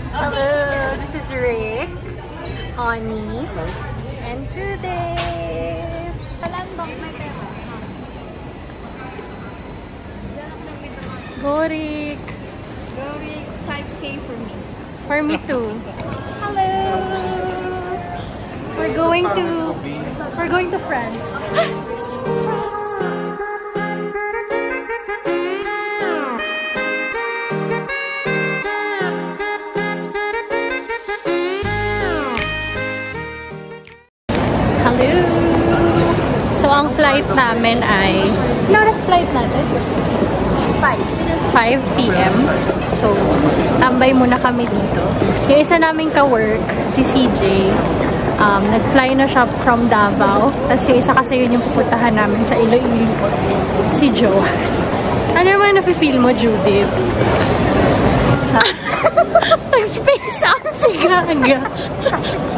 Hello, this is Rick, Honey, and Judith. Talandok may pera. Go, Rick. Go, Rick. 5K for me. For me too. Hello. We're going to France. Hello. So ang flight namin ay flight natin? 5 p.m. So, tambay muna kami dito. Yung isa naming ka-work, si CJ, nag-fly na siya from Davao. Kasi isa kasi yun yung pupuntahan namin sa Iloilo. Si Joe. Ano naman nafe-feel mo, Judith? Nag-space out si Gaga.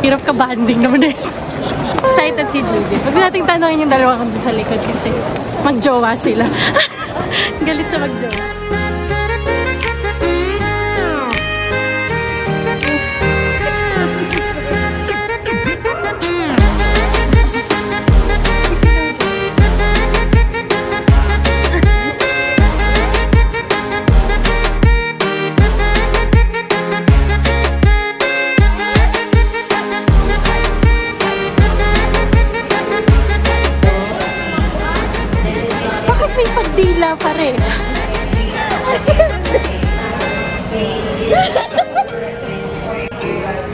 Hirap ka banding naman eh. Excited si Judith. Huwag nating tanongin yung dalawang kando sa likod kasi magjowa sila. Galit sa magjowa. Pagdila pa rin.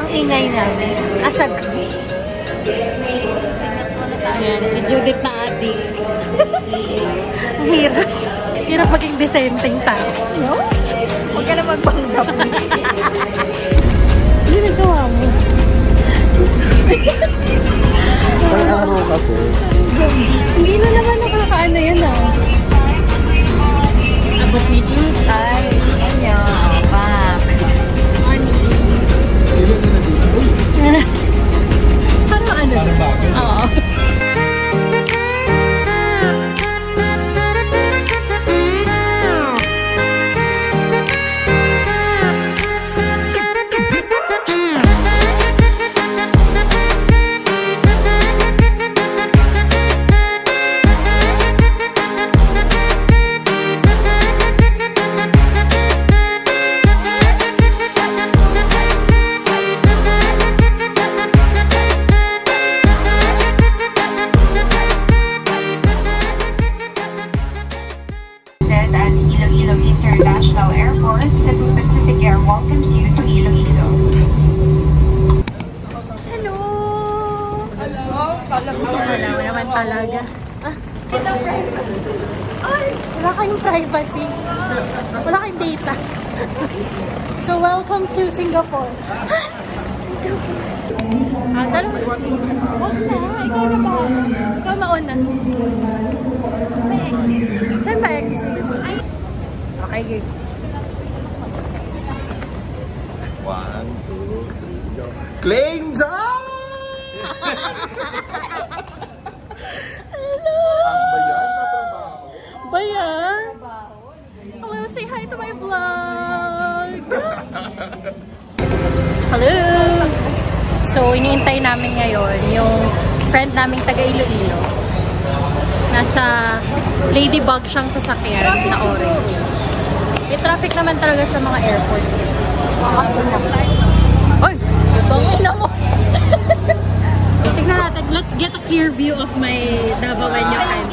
Ang ingay namin. Asag. Ayan, si Judith na adik. Ang hirap. Hirap maging dissenting tayo. No? Huwag ka na magpanggap. Hindi nagawa mo. Ang araw kasi. Hindi na naman nakakaano yan ah. Abot ni Jude. Ay, ganyo. Pa. Honey. Parang ano? Oo. International Airport, Cebu Pacific Air welcomes you to Iloilo. Hello! Wala mo naman talaga. Ay, wala kayong privacy. Wala kayong data. So, welcome to Singapore. Dalawa. Huwag na. Ikaw na ba? Ikaw mauna. Saan ba exit? Okay, game. 1, 2, 3, go. Claims on! Hello! Bayan na trabaho. Bayan? Hello, say hi to my vlog! Hello! So, iniintay namin ngayon yung friend naming taga Iloilo. Nasa Ladybug siyang sasakyan na orange. May traffic naman talaga sa mga airport. Oy! Bangin na mo! Tignan natin. Let's get a clear view of my Davaoeño friend.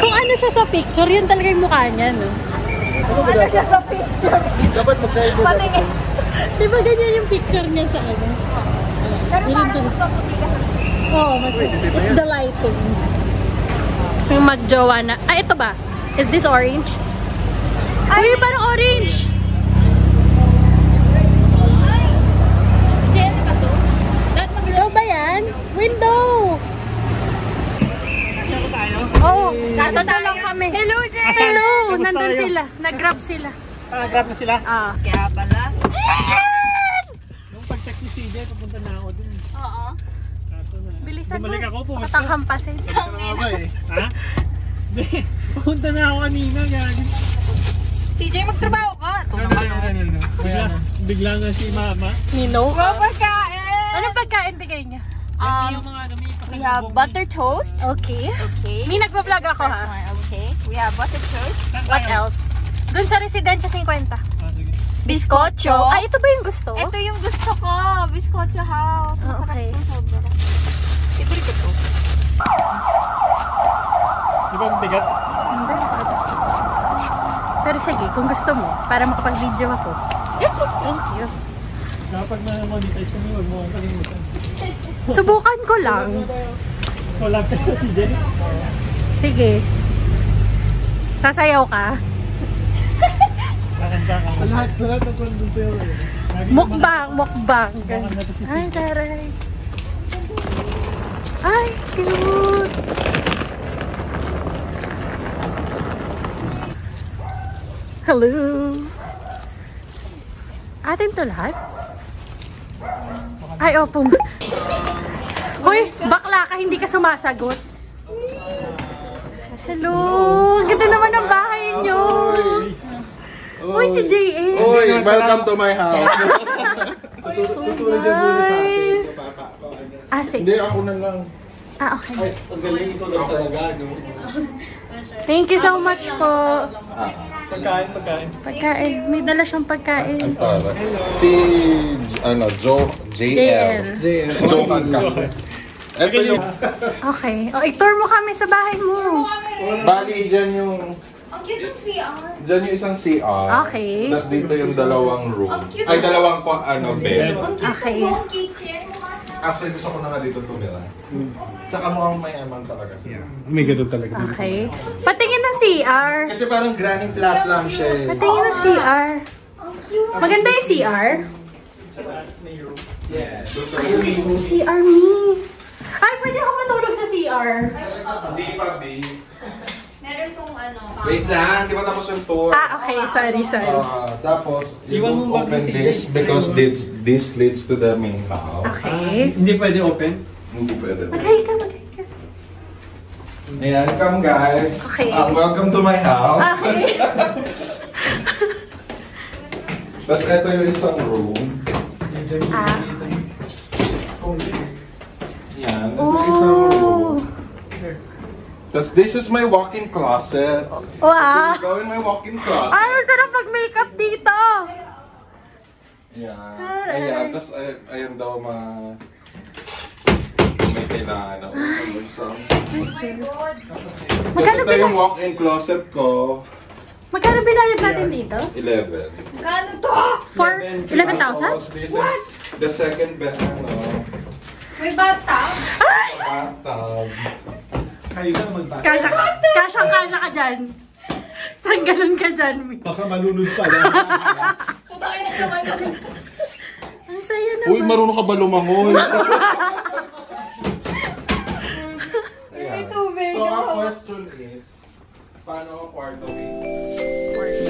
Kung ano siya sa picture, yun talaga yung mukha niya, no? Kung ano siya sa picture. Dapat magkaiba. Patingin. Di ba ganyan yung picture niya sa ano? Pero parang mas maputi ka. Oo, mas it's the lighting. Yung magjowa na. Ah, ito ba? Is this orange? Uy, parang orange! Jen, ba to? Ito ba yan? Window! Oh, nandun lang kami. Hello, Jen! Hello! Nandun sila. Nag-grab sila. Grab na sila? Ah. Kaya pala. Jen! Nung pag-text si CJ, papunta na ako dun. Oo. Bilisan mo. Bumalik ako po. Sa tanghampasin. Ha? Papunta na ako kanina. Galing. CJ, magtrabaho ka. Ito naman. Bigla. bigla nga si Mama. Nino? Wow, pagkain! Anong pagkain bigay niya? Yung mga ano, may We have butter toast. Okay. Okay. May nagpa-vlog ako First ha. one, okay. We have butter toast. Saan What tayo? else? Dun sa Residensya 50. Ah, sige. Biscocho. Ay, ito ba yung gusto? Ito yung gusto ko. Biscocho house. Ah, okay. Masarap to sobra. Favorite ko to. Di ba ang bigat? Pero sige, kung gusto mo, para makapag-video ako. Thank you. Kapag na-monetize kami, huwag mo ang kalimutan. Subukan ko lang. Wala ka si Jen. Sige. Sasayaw ka. Kakanta ka. Lahat ng kondon sa'yo. Mukbang, mukbang. Mukbang na to si Ay, Sita. taray. Ay, cute. Hello. Atin to lahat? Ay, opo. Hoy, bakla ka, hindi ka sumasagot. Hello. Ang ganda naman ng bahay niyo. Uy, si JA. Uy, welcome to my house. Tutulog yung muna sa akin. Ah, sige. Hindi, ako na lang. Ah, okay. Ang galing ito lang talaga, no? Thank you so much po. Pagkain. Pagkain. May dala siyang pagkain. Para. Si, JL. Jokan kasi. Ito yung, Okay. O, i-tour mo kami sa bahay mo. bali dyan yung, Ang cute ng CR. dyan yung isang CR. Okay. Tapos dito yung dalawang room. Ang cute. Ay, dalawang bed. Ang cute Okay. ng buong kitchen. Actually, gusto ko na nga dito tumira. Tsaka mukhang mayaman talaga siya. May ganun talaga. Okay. Patingin ng CR. Kasi parang granny flat lang siya eh. Patingin ng CR. Ang cute. Maganda yung CR. Yeah. CR me. Ay, pwede ako matulog sa CR. Hindi pa, B. Meron tong ano. Wait lang, di ba tapos yung tour? Ah, okay. Sorry. Tapos, you Iwan won't mo ba open si this Jay? because this leads to the main house. Okay. Hindi pwede open? Hindi pwede. Maghay ka, maghay ka. Ayan, come guys. Okay. Welcome to my house. Okay. Tapos ito yung isang room. Ah. Yan, ito yung isang room. Oh. Tapos this is my walk-in closet. Wow. Go in my walk-in closet. Ay, ang sarap mag-makeup dito. Ayan. Ayan. Tapos ayan daw may kailangan na open some. Magkano Ito yung binayad? walk-in closet ko. Magkano binayad natin dito? 11. Kano to? For Tapos 11,000? this is the second bed ano. May bata? Bathtub. Kayo na magbata. Kasya ka dyan. Saan ganun ka dyan, Mi? Baka malunod pa na. Putangin na naman. Ang saya naman. Uy, marunong ka ba lumangoy? May tubig. So, our question is, paano ang kwarto week?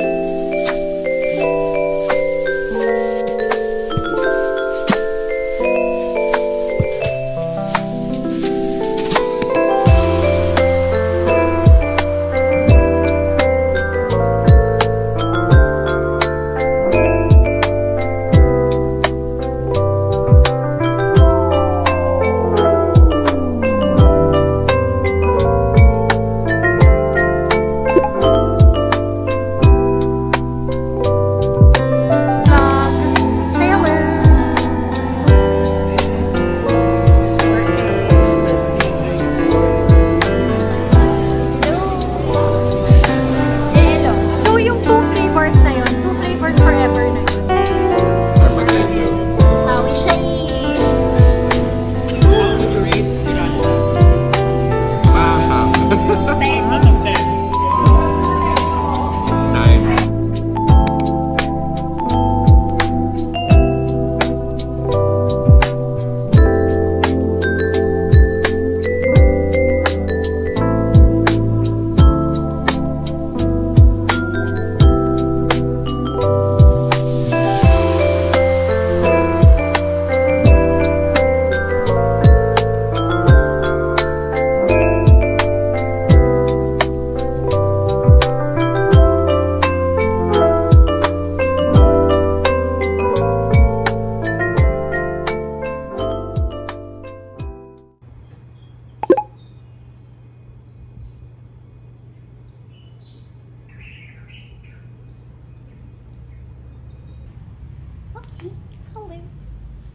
Mochi. Hello.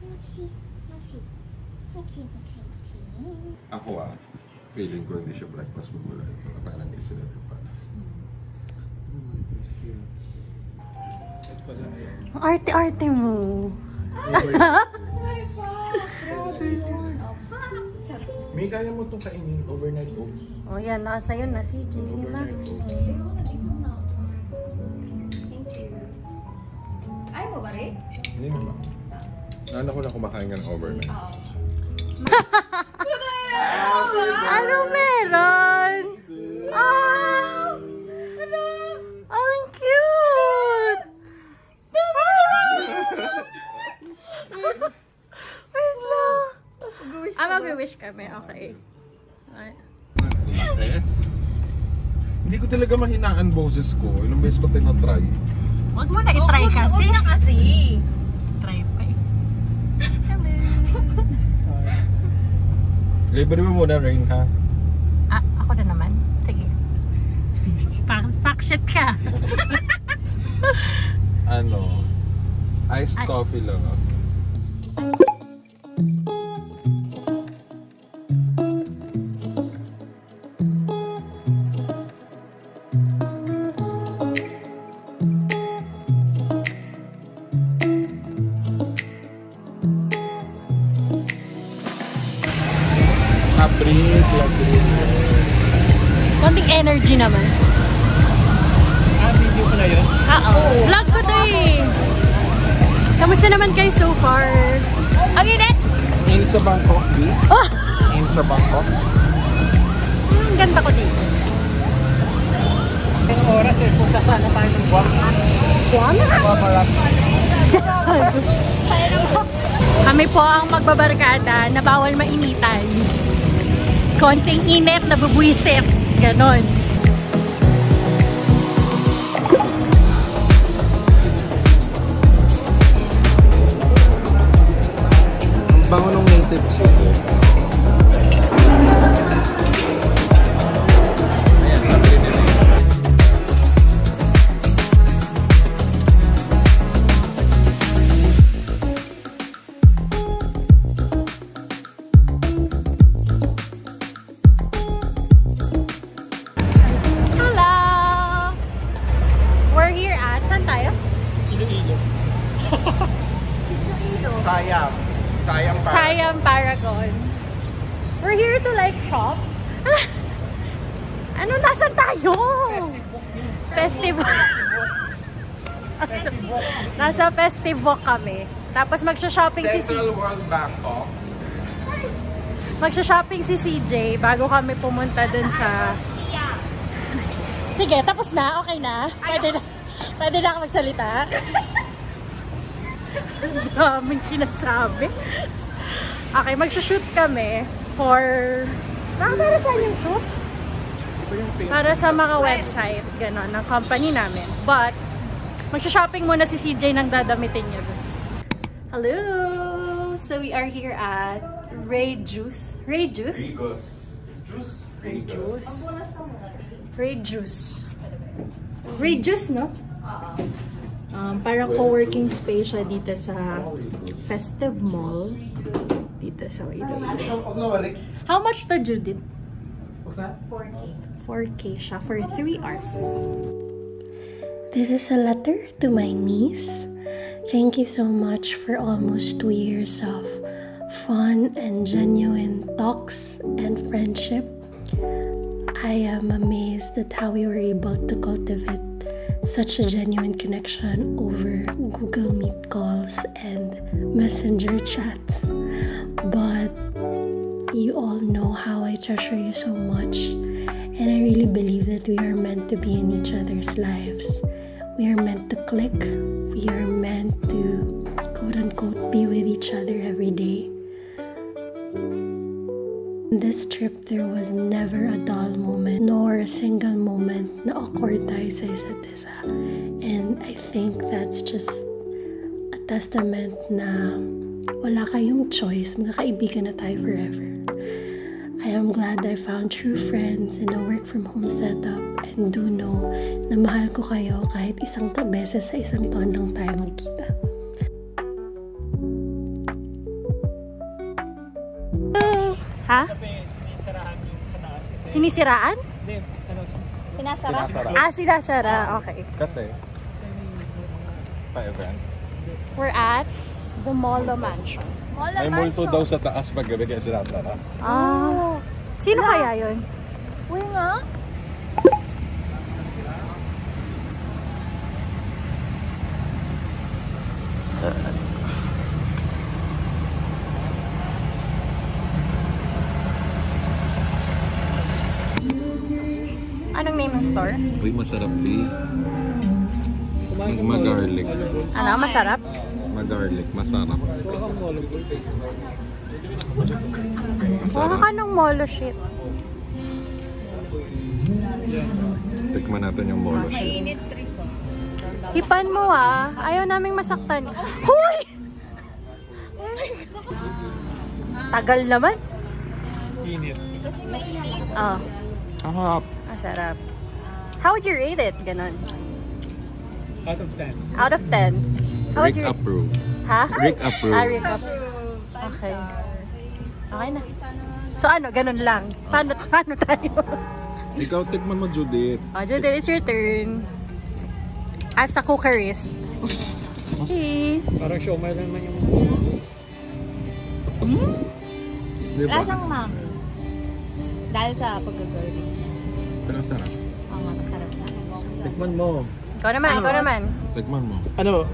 Mochi. Mochi. Mochi. Mochi. Mochi. Ako feeling ko hindi siya breakfast magulang. Parang hindi sila rin pala. Ang arte-arte mo. May kaya mo itong kainin overnight oats. O yan, sa'yo na si JC Max. Ay mo ba rin? Hindi naman. Ano ko na kumakain ka ng overnight? Ano meron? Oh! Ang cute! Wait lang. Mag-wish kami. Okay. Yes. Hindi ko talaga mahinaan boses ko. Ilang beses ko tinatry. Huwag mo na i-try kasi. Huwag na kasi. Try pa eh. Libre mo muna, Rain, ha? Ako na naman. Sige. Packshot ka. Iced coffee lang ako. Konting energy naman. Video ko na yun? Oo. Vlog ko to eh. Kamusta naman kayo so far? Ang init! Init sa Bangkok, B? Oh! Init sa Bangkok? Ang ganda ko dito. Ang oras punta sana tayo ng Guam. Guam? Kami po ang magbabarkada na bawal mainitan. Konting init, nabubwisit. Ganon. Ang bango ng native chick eh. Ayan, nabili nila yun. Siam Paragon. We're here to like shop. Ano, nasan tayo? Festival. Nasa festival kami. Tapos magsha-shopping si Central World Bangkok. Magsha-shopping si CJ bago kami pumunta dun sa... Sige, tapos na? Okay na? Pwede na ako magsalita? Daming sinasabi. Okay, magsha-shoot kami for... Para saan yung shoot? Para sa mga website, gano'n, ng company namin. But, magsha-shopping muna si CJ nang dadamitin niya. Hello! So, we are here at Ray Juice. Ray Juice? Ray Juice. Ray Juice. Ray Juice, no? Parang co-working space siya dito sa Festive Mall. Dito sa Iloilo. How much to Judith? 4K. 4K siya for 3 hours. This is a letter to my niece. Thank you so much for almost 2 years of fun and genuine talks and friendship. I am amazed at how we were able to cultivate such a genuine connection over Google Meet calls and Messenger chats. But you all know how I treasure you so much, and I really believe that we are meant to be in each other's lives. We are meant to click. We are meant to, quote-unquote, be with each other every day. In this trip, there was never a dull moment, nor a single moment na awkward tayo sa isa't isa. And I think that's just a testament na wala kayong choice, magkakaibigan na tayo forever. I am glad I found true friends in a work-from-home setup, and do know na mahal ko kayo kahit isang beses sa isang taon lang tayo magkita. Ha? Sinisirahan yung sa taas. Sinisiraan? Hindi, ano, Sinasara? Ah, sinasara. Okay. Kasi, pa-event. We're at the Molo Mansion. May multo daw sa taas paggabi kaya sinasara. Ah. Sino kaya yun? Uy nga. Anong name ng store? Uy, masarap di. Mag-garlic. Ano, masarap? Mag-garlic, masarap. Mukha ka ng Molo shit. Tikman natin yung molo. Mainit trip ko. Hipan mo ah. Ayaw naming masaktan. Huy! Tagal naman. init. Kasi mainit. Oh, Harap. masarap. How would you rate it? Ganon. Out of 10. Out of 10. How would Rick you... approve. Ha? Rick approve. Ah, Rick approve. Okay. Okay na. So ano, ganun lang. Paano tayo? Ikaw, tikman mo, Judith. Oh, Judith, it's your turn. As a cookerist. Okay. Parang siomay lang naman yung... Diba? Lasang mami. Dahil sa pag-garlic. Pero sarap. Oo nga, masarap na. Tikman mo. Ikaw naman. Tikman mo. Ano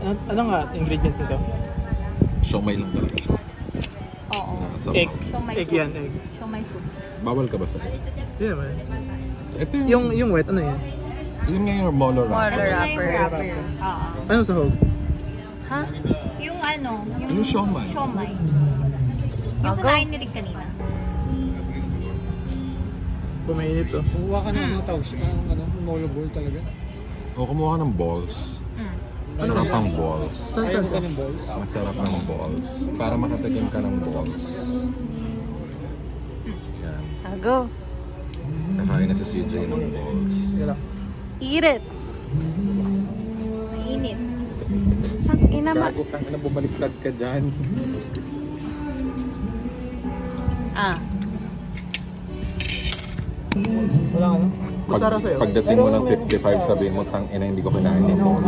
nga ingredients nito? Siomay lang talaga siya. Oo. Nakasama. Egg. Siomay Egg soup. yan, egg. Siomay soup. Bawal ka ba sa Hindi naman. Ito yung... Yung wet, ano yan? Yun nga yung molo Molo. wrap. Ito na yung Wrapper. wrapper. Oo. Ano sa hog? Ha? Yung ano, Yung siomay. siomay. Yung Go. kunain ni Rick kanina. Pumainit to. Kuha ka ng molo bowl talaga. O, kumuha ka ng balls. Masarap ang balls. Ayaw mo ka ng balls? Masarap ng balls. Para makatikim ka ng balls. Yan. Go. Kakain na si CJ ng balls. Eat it. Mainit. Ang ina ma... Gago ka na, bumaliktad ka dyan. Ah. Wala ka no? Pagdating mo ng 55, sabihin mo, tang ina, hindi ko kinain yung balls.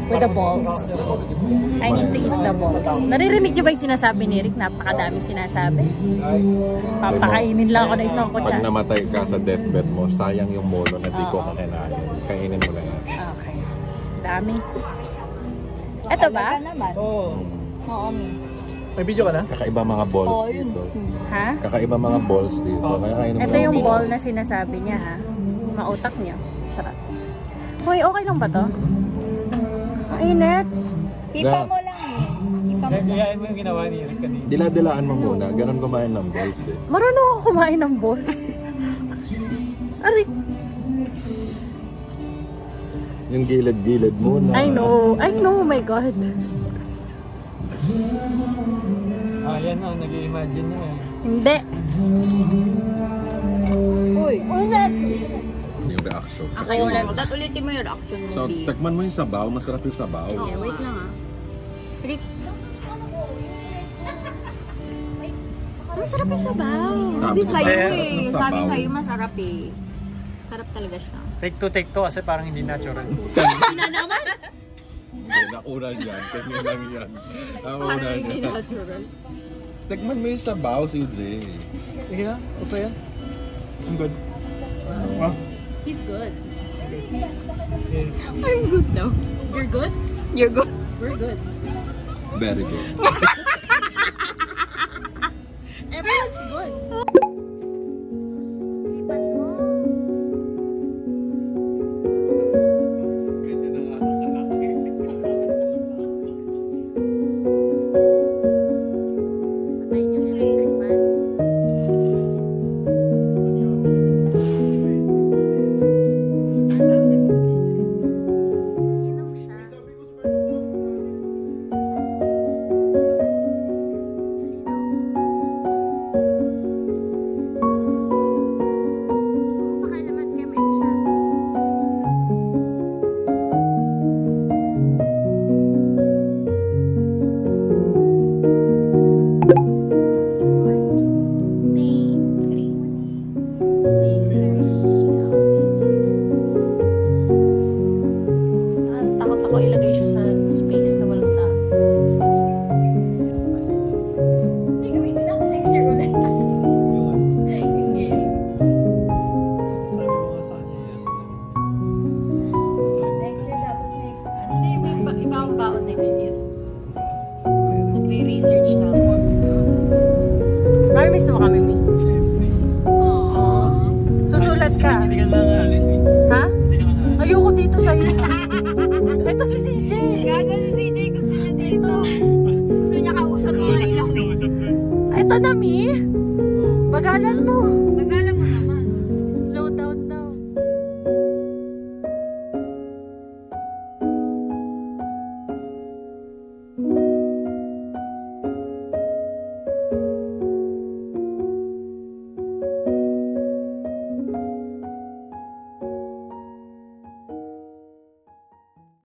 With the balls. I need to eat the balls. Naririnig niyo ba yung sinasabi ni Rick? Napakadaming sinasabi. Papakainin lang ako ng isang Pag kutsara. namatay ka sa deathbed mo, sayang yung molo na di ko kakinain. Kainin mo na yan. Okay. Dami. Ito ba? Talaga naman. Oo. Oo, mi. May video ka na? Kakaiba mga balls Oo, yun. dito. Ha? Kakaiba mga balls dito. Kaya kainin mo Ito lang yung balls. ball na sinasabi niya ha. Mautak niya. Sarap. Hoy, okay lang ba to? Ang init. Ipa mo lang, mi. Ipa mo. Kaya mo yung ginawa ni Eric kanina. Dila-dilaan mo muna. Ganon kumain ng balls eh. Marunong ako kumain ng balls. Arik. Yung gilid-gilid muna. I know, oh my God. Ah, yan o. Nag-i-imagine niya eh. Hindi. Uy. Yung reaction. Okay, ulit. Dapat ulitin mo yung reaction mo, So, B. takman mo yung sabaw. Masarap yung sabaw. Sige, wait lang ah. Rick. Masarap yung sabaw. Sabi sa'yo Masarap eh. ng Sabi sabaw. sa'yo masarap eh. Sarap talaga siya. Take two kasi parang hindi natural. Nakunan yan. Kanya lang yan. Parang hindi natural. Tikman mo yung sabaw, CJ. Sige na. Okay yan. I'm good. Ah. He's good. Okay. I'm good now. You're good? You're good. We're good. Very good. Everyone's good. Lipat mo. Patay niyo yung electric fan. Inom siya. Malinaw. Bilisan mo. Nagano